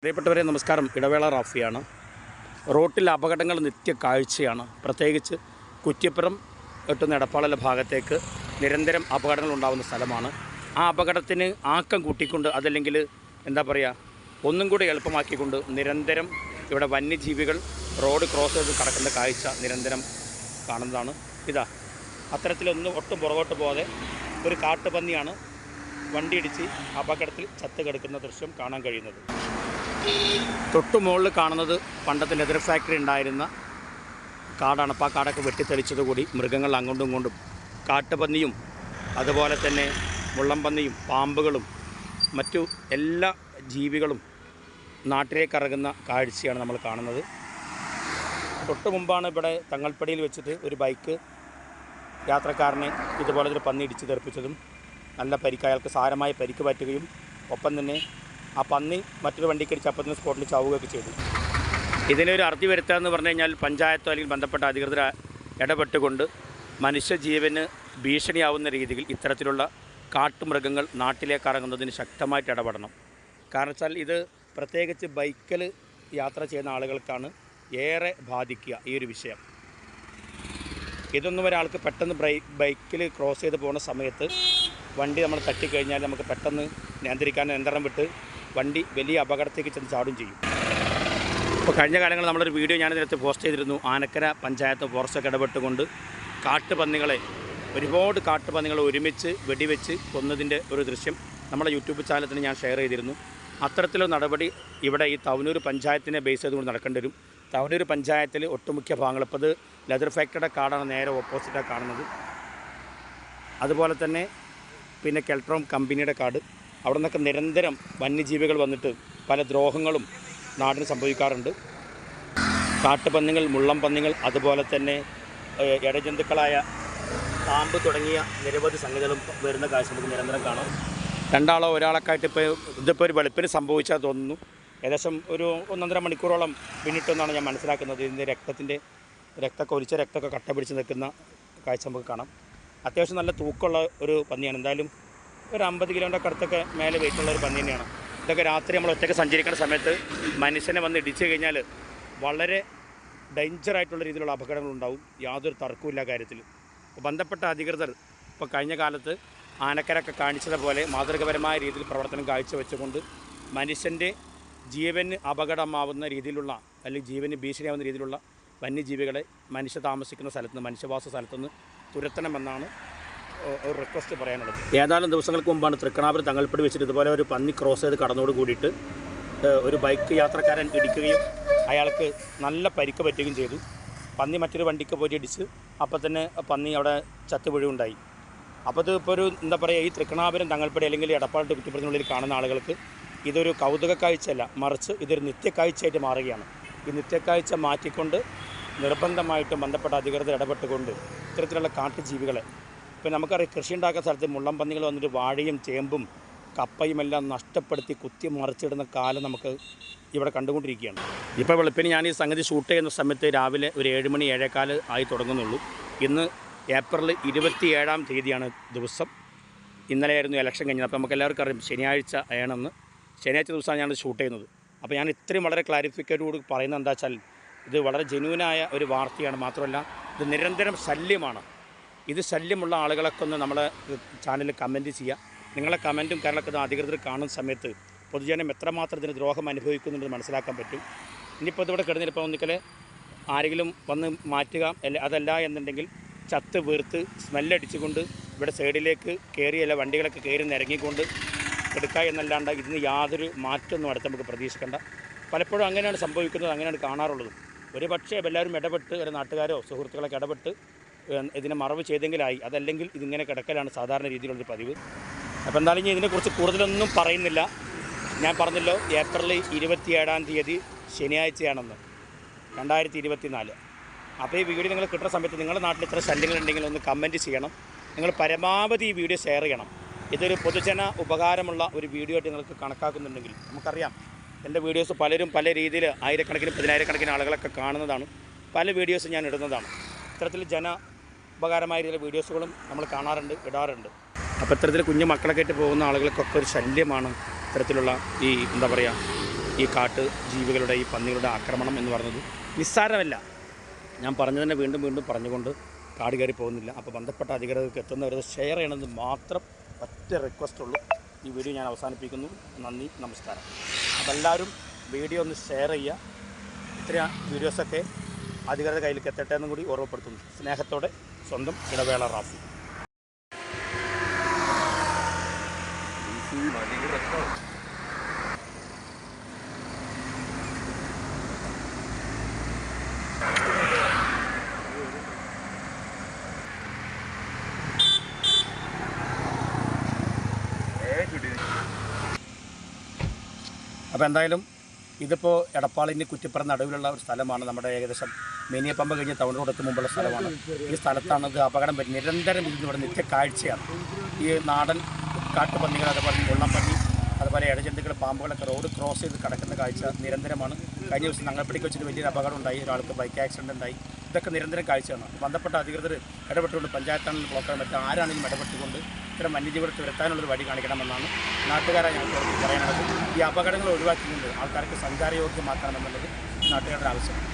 പ്രിയപ്പെട്ടവരെ നമസ്കാരം. ഇടവേള റാഫിയാണ്. റോട്ടിൽ അപകടങ്ങൾ നിത്യ കാഴ്ചയാണ്. പ്രത്യേകിച്ച് കുറ്റിപ്പുറം എട്ടുന്ന എടപ്പാള ഭാഗത്തേക്ക് നിരന്തരം അപകടങ്ങൾ ഉണ്ടാകുന്ന സ്ഥലമാണ്. ആ അപകടത്തിന് ആക്കം കൂട്ടിക്കൊണ്ട് അതല്ലെങ്കിൽ എന്താ പറയുക ഒന്നും കൂടി എളുപ്പമാക്കിക്കൊണ്ട് നിരന്തരം ഇവിടെ വന്യജീവികൾ റോഡ് ക്രോസ് ചെയ്ത് കടക്കുന്ന കാഴ്ച നിരന്തരം കാണുന്നതാണ്. ഇതാ അത്തരത്തിലൊന്നും ഒട്ടും പുറകോട്ട് പോകാതെ ഒരു കാട്ടുപന്നിയാണ് വണ്ടിയിടിച്ച് അപകടത്തിൽ ചത്ത് കിടക്കുന്ന ദൃശ്യം കാണാൻ കഴിയുന്നത്. തൊട്ടു മുകളിൽ കാണുന്നത് പണ്ടത്തെ ലെതർ ഫാക്ടറി ഉണ്ടായിരുന്ന കാടാണ്. അപ്പോൾ ആ കാടൊക്കെ വെട്ടിത്തെളിച്ചതുകൂടി മൃഗങ്ങൾ അങ്ങോട്ടും ഇങ്ങോട്ടും കാട്ടുപന്നിയും അതുപോലെ തന്നെ മുള്ളംപന്നിയും പാമ്പുകളും മറ്റു എല്ലാ ജീവികളും നാട്ടിലേക്ക് ഇറങ്ങുന്ന കാഴ്ചയാണ് നമ്മൾ കാണുന്നത്. തൊട്ട് മുമ്പാണ് ഇവിടെ തങ്ങൾപ്പടിയിൽ വെച്ചിട്ട് ഒരു ബൈക്ക് യാത്രക്കാരനെ ഇതുപോലൊരു പന്നി ഇടിച്ച് തെറിപ്പിച്ചതും നല്ല പരിക്ക്, അയാൾക്ക് സാരമായ പരിക്ക് പറ്റുകയും ഒപ്പം തന്നെ ആ പന്നി മറ്റൊരു വണ്ടിക്കടിച്ച് അപ്പത്തിന് സ്പോട്ടിൽ ചാവുകയൊക്കെ ചെയ്തു. ഇതിനൊരു അറുതി വരുത്തുക എന്ന് പറഞ്ഞു കഴിഞ്ഞാൽ പഞ്ചായത്തോ അല്ലെങ്കിൽ ബന്ധപ്പെട്ട അധികൃതർ ഇടപെട്ടുകൊണ്ട് മനുഷ്യജീവന് ഭീഷണിയാവുന്ന രീതിയിൽ ഇത്തരത്തിലുള്ള കാട്ടുമൃഗങ്ങൾ നാട്ടിലേക്ക് ഇറങ്ങുന്നതിന് ശക്തമായിട്ട് ഇടപെടണം. കാരണം വെച്ചാൽ ഇത് പ്രത്യേകിച്ച് ബൈക്കിൽ യാത്ര ചെയ്യുന്ന ആളുകൾക്കാണ് ഏറെ ബാധിക്കുക ഈ ഒരു വിഷയം. ഇതൊന്നും ഒരാൾക്ക് പെട്ടെന്ന് ബൈക്കിൽ ക്രോസ് ചെയ്ത് പോകുന്ന സമയത്ത് വണ്ടി നമ്മൾ തട്ടിക്കഴിഞ്ഞാൽ നമുക്ക് പെട്ടെന്ന് നിയന്ത്രിക്കാൻ നിയന്ത്രണം വിട്ട് വണ്ടി വലിയ അപകടത്തേക്ക് ചെന്ന് ചാടും ചെയ്യും. ഇപ്പോൾ കഴിഞ്ഞ കാലങ്ങളിൽ നമ്മളൊരു വീഡിയോ ഞാൻ നേരത്തെ പോസ്റ്റ് ചെയ്തിരുന്നു. ആനക്കര പഞ്ചായത്ത് ഫോറസ്റ്റൊക്കെ ഇടപെട്ടുകൊണ്ട് കാട്ടുപന്നികളെ ഒരുപാട് കാട്ടുപന്നികളെ ഒരുമിച്ച് വെടിവെച്ച് കൊന്നതിൻ്റെ ഒരു ദൃശ്യം നമ്മുടെ യൂട്യൂബ് ചാനലിൽ ഞാൻ ഷെയർ ചെയ്തിരുന്നു. അത്തരത്തിലൊരു നടപടി ഇവിടെ ഈ തവനൂർ പഞ്ചായത്തിനെ ബേസ് ചെയ്തുകൊണ്ട് നടക്കേണ്ടി വരും. തവനൂർ പഞ്ചായത്തിൽ ഒട്ടുമുഖ്യ ഭാഗങ്ങൾ ഇപ്പോൾ ഇത് ലെതർ ഫാക്ടറിയുടെ കാടാണ് നേരെ ഓപ്പോസിറ്റാണ് കാണുന്നത്. അതുപോലെ തന്നെ പിന്നെ കെൽട്രോം കമ്പനിയുടെ കാട്, അവിടെ നിന്നൊക്കെ നിരന്തരം വന്യജീവികൾ വന്നിട്ട് പല ദ്രോഹങ്ങളും നാടിന് സംഭവിക്കാറുണ്ട്. കാട്ടുപന്നികൾ, മുള്ളംപന്നികൾ, അതുപോലെ തന്നെ ഇഴജന്തുക്കളായ പാമ്പ് തുടങ്ങിയ നിരവധി സംഗതികളും വരുന്ന കാഴ്ച നമുക്ക് നിരന്തരം കാണാം. രണ്ടാളോ ഒരാളൊക്കെ ആയിട്ട് ഇതിപ്പോൾ ഒരു വെളുപ്പിന് സംഭവിച്ചാൽ തോന്നുന്നു. ഏകദേശം ഒരു 1.5 മണിക്കൂറോളം പിന്നിട്ടെന്നാണ് ഞാൻ മനസ്സിലാക്കുന്നത്. ഇതിൻ്റെ ഒലിച്ച രക്തമൊക്കെ കട്ട പിടിച്ച് നിൽക്കുന്ന കാഴ്ച നമുക്ക് കാണാം. അത്യാവശ്യം നല്ല തൂക്കമുള്ള ഒരു പന്നിയാണ്. എന്തായാലും ഒരു 50 കിലോൻ്റെ അടുത്തൊക്കെ മേലെ വെയിറ്റുള്ള ഒരു പന്നി തന്നെയാണ്. ഇതൊക്കെ രാത്രി നമ്മൾ ഒറ്റയ്ക്ക് സഞ്ചരിക്കുന്ന സമയത്ത് മനുഷ്യനെ വന്ന് ഇടിച്ചു കഴിഞ്ഞാൽ വളരെ ഡേഞ്ചറായിട്ടുള്ള രീതിയിലുള്ള അപകടങ്ങളുണ്ടാവും. യാതൊരു തർക്കവുമില്ല കാര്യത്തിൽ. അപ്പോൾ ബന്ധപ്പെട്ട അധികൃതർ ഇപ്പോൾ കഴിഞ്ഞ കാലത്ത് ആനക്കരൊക്കെ കാണിച്ചതുപോലെ മാതൃകപരമായ രീതിയിൽ പ്രവർത്തനം കാഴ്ചവെച്ചുകൊണ്ട് മനുഷ്യൻ്റെ ജീവന് അപകടമാവുന്ന രീതിയിലുള്ള അല്ലെങ്കിൽ ജീവന് ഭീഷണിയാവുന്ന രീതിയിലുള്ള വന്യജീവികളെ മനുഷ്യ താമസിക്കുന്ന സ്ഥലത്തുനിന്ന്, മനുഷ്യവാസ സ്ഥലത്തുനിന്ന് തുരത്തണമെന്നാണ് ഒരു റിക്വസ്റ്റ് പറയാനുള്ളത്. ഏതാനും ദിവസങ്ങൾക്ക് മുമ്പാണ് തൃക്കണാപുരം തങ്ങൾപ്പടി വെച്ചിട്ട് ഇതുപോലെ ഒരു പന്നി ക്രോസ് ചെയ്ത് കടന്നോട് കൂടിയിട്ട് ഒരു ബൈക്ക് യാത്രക്കാരൻ ഇടിക്കുകയും അയാൾക്ക് നല്ല പരിക്ക് പറ്റുകയും ചെയ്തു. പന്നി മറ്റൊരു വണ്ടിക്ക് പോയി ഇടിച്ച് അപ്പോൾ തന്നെ പന്നി അവിടെ ചത്തുവീഴുണ്ടായി. അപ്പോൾ ഇത് ഇപ്പോൾ ഒരു എന്താ പറയുക, ഈ തൃക്കണാപുരം തങ്ങൾപ്പടി അല്ലെങ്കിൽ എടപ്പാൾ കുറ്റിപ്പുറത്തിനുള്ളിൽ കാണുന്ന ആളുകൾക്ക് ഇതൊരു കൗതുക കാഴ്ചയല്ല, മറിച്ച് ഇതൊരു നിത്യക്കാഴ്ചയായിട്ട് മാറുകയാണ്. ഈ നിത്യക്കാഴ്ച മാറ്റിക്കൊണ്ട് നിർബന്ധമായിട്ടും ബന്ധപ്പെട്ട അധികൃതർ ഇടപെട്ടുകൊണ്ട് ഇത്തരത്തിലുള്ള കാട്ടുജീവികളെ, ഇപ്പോൾ നമുക്കറിയാം കൃഷി ഉണ്ടാക്കുന്ന സ്ഥലത്ത് മുള്ളംപന്നികൾ വന്നിട്ട് വാഴയും ചേമ്പും കപ്പയും എല്ലാം നഷ്ടപ്പെടുത്തി കുത്തി മറിച്ചിടുന്ന കാലം നമുക്ക് ഇവിടെ കണ്ടുകൊണ്ടിരിക്കുകയാണ്. ഇപ്പോൾ വെളുപ്പിന് ഞാൻ ഈ സംഗതി ഷൂട്ട് ചെയ്യുന്ന സമയത്ത് രാവിലെ ഒരു 7 മണി 7:15 ആയി തുടങ്ങുന്നുള്ളൂ. ഇന്ന് ഏപ്രിൽ 27-ാം തീയതിയാണ് ദിവസം. ഇന്നലെയായിരുന്നു ഇലക്ഷൻ കഴിഞ്ഞത്. അപ്പോൾ നമുക്ക് എല്ലാവർക്കും അറിയാം ശനിയാഴ്ച ആണെന്ന്. ശനിയാഴ്ച ദിവസമാണ് ഞാൻ ഷൂട്ട് ചെയ്യുന്നത്. അപ്പോൾ ഞാൻ ഇത്രയും വളരെ ക്ലാരിഫിക്കേറ്റോട് പറയുന്നത് എന്താ വെച്ചാൽ ഇത് വളരെ ജെന്യൂനായ ഒരു വാർത്തയാണ്. മാത്രമല്ല ഇത് നിരന്തരം ശല്യമാണ്. ഇത് ശല്യമുള്ള ആളുകളൊക്കെ ഒന്ന് നമ്മളെ ചാനലിൽ കമൻറ്റ് ചെയ്യുക. നിങ്ങളെ കമൻറ്റും കാര്യങ്ങളൊക്കെ അധികൃതർ കാണുന്ന സമയത്ത് പൊതുജനം എത്രമാത്രം ഇതിന് ദ്രോഹം അനുഭവിക്കുന്നുണ്ടെന്ന് മനസ്സിലാക്കാൻ പറ്റും. ഇനിയിപ്പോൾ ഇതിവിടെ കിടന്നിപ്പോൾ ഒന്നിക്കൽ ആരെങ്കിലും വന്ന് മാറ്റുക, അതല്ല എന്നുണ്ടെങ്കിൽ ചത്ത് വീർത്ത് സ്മെല്ലടിച്ചുകൊണ്ട് ഇവിടെ സൈഡിലേക്ക് കയറിയല്ല വണ്ടികളൊക്കെ കയറി നിരങ്ങിക്കൊണ്ട് എടുക്കുക എന്നല്ലാണ്ട് ഇതിന് യാതൊരു മാറ്റമൊന്നും അടുത്ത് നമുക്ക് പ്രതീക്ഷിക്കേണ്ട. പലപ്പോഴും അങ്ങനെയാണ് സംഭവിക്കുന്നത്, അങ്ങനെയാണ് കാണാറുള്ളത്. ഒരു പക്ഷേ എല്ലാവരും ഇടപെട്ട് ഒരു നാട്ടുകാരോ സുഹൃത്തുക്കളൊക്കെ ഇടപെട്ട് ഇതിനെ മറവ് ചെയ്തെങ്കിലായി. അതല്ലെങ്കിൽ ഇതിങ്ങനെ കിടക്കലാണ് സാധാരണ രീതിയിലുള്ളൊരു പതിവ്. അപ്പോൾ എന്തായാലും ഞാൻ ഇതിനെക്കുറിച്ച് കൂടുതലൊന്നും പറയുന്നില്ല. ഞാൻ പറഞ്ഞല്ലോ ഏപ്രിൽ 27-ാം തീയതി ശനിയാഴ്ചയാണെന്ന് 2024. അപ്പോൾ ഈ വീഡിയോ നിങ്ങൾ കിട്ടുന്ന സമയത്ത് നിങ്ങളുടെ നാട്ടിൽ ഇത്ര ശല്യങ്ങളുണ്ടെങ്കിൽ ഒന്ന് കമൻറ്റ് ചെയ്യണം. നിങ്ങൾ പരമാവധി ഈ വീഡിയോ ഷെയർ ചെയ്യണം. ഇതൊരു പൊതുജന ഉപകാരമുള്ള ഒരു വീഡിയോ ആയിട്ട് നിങ്ങൾക്ക് കണക്കാക്കുന്നുണ്ടെങ്കിൽ, നമുക്കറിയാം എൻ്റെ വീഡിയോസ് പലരും പല രീതിയിൽ ആയിരക്കണക്കിന് 10,000-കണക്കിന് ആളുകളൊക്കെ കാണുന്നതാണ്. പല വീഡിയോസ് ഞാൻ ഇടുന്നതാണ്. ഇത്തരത്തിൽ ഉപകാരമായ രീതിയിലുള്ള വീഡിയോസുകളും നമ്മൾ കാണാറുണ്ട്, ഇടാറുണ്ട്. അപ്പോൾ ഇത്തരത്തിൽ കുഞ്ഞു മക്കളൊക്കെ ആയിട്ട് പോകുന്ന ആളുകൾക്കൊക്കെ ഒരു ശല്യമാണ് ഇത്തരത്തിലുള്ള ഈ എന്താ പറയുക ഈ കാട്ട് ജീവികളുടെ ഈ പന്നികളുടെ ആക്രമണം എന്ന് പറയുന്നത് നിസ്സാരമല്ല. ഞാൻ പറഞ്ഞതിനെ വീണ്ടും വീണ്ടും പറഞ്ഞുകൊണ്ട് കാട് കയറി പോകുന്നില്ല. അപ്പോൾ ബന്ധപ്പെട്ട അധികൃതർക്ക് എത്തുന്നവർ ഷെയർ ചെയ്യണമെന്ന് മാത്രം ഒറ്റ റിക്വസ്റ്റ് ഉള്ളൂ. ഈ വീഡിയോ ഞാൻ അവസാനിപ്പിക്കുന്നു. നന്ദി, നമസ്കാരം. അപ്പോൾ എല്ലാവരും വീഡിയോ ഒന്ന് ഷെയർ ചെയ്യുക. ഇത്രയും വീഡിയോസൊക്കെ അധികൃതരുടെ കയ്യിലേക്ക് എത്തട്ടെ എന്നും കൂടി ഓർമ്മപ്പെടുത്തുന്നു. സ്നേഹത്തോടെ സ്വന്തം ഇടവേള റാഫി. അപ്പോൾ എന്തായാലും ഇതിപ്പോൾ എടപ്പാളിന് കുറ്റിപ്പുറം നടുവിലുള്ള ഒരു സ്ഥലമാണ്. നമ്മുടെ ഏകദേശം മേനിയപ്പമ്പ കഴിഞ്ഞ് ടൗൺ റോഡ് എത്തും മുമ്പുള്ള സ്ഥലമാണ്. ഈ സ്ഥലത്താണ് ഇത് അപകടം പറ്റി നിരന്തരം ഇതിവിടെ നിത്യ കാഴ്ചയാണ്. ഈ നാടൻ കാട്ടുപന്നികൾ, അതുപോലെ മുള്ളപ്പന്നി, അതുപോലെ ഇഴജന്തുക്കൾ, പാമ്പുകളൊക്കെ റോഡ് ക്രോസ് ചെയ്ത് കിടക്കുന്ന കാഴ്ച നിരന്തരമാണ്. കഴിഞ്ഞ ദിവസം ഞങ്ങൾപ്പിടിക്ക് വെച്ചിട്ട് വലിയൊരു അപകടം ഉണ്ടായി, ഒരാൾക്ക് ബൈക്ക് ആക്സിഡൻറ്റ് ഉണ്ടായി. ഇതൊക്കെ നിരന്തരം കാഴ്ചയാണ്. ബന്ധപ്പെട്ട അധികൃതർ ഇടപെട്ടുകൊണ്ട്, പഞ്ചായത്താണെങ്കിലും ബ്ലോക്കാണ് മറ്റും ആരാണെങ്കിലും ഇടപെട്ടുകൊണ്ട് ഇത്തരം വന്യജീവികളെ തുരത്താനുള്ളൊരു വഴി കാണിക്കണമെന്നാണ് നാട്ടുകാരെ ഞങ്ങൾക്ക് പറയാനുള്ളത്. ഈ അപകടങ്ങൾ ഒഴിവാക്കിക്കൊണ്ട് ആൾക്കാർക്ക് സഞ്ചാരയോഗ്യമാക്കണമെന്നുള്ളത് നാട്ടുകാരുടെ ആവശ്യമാണ്.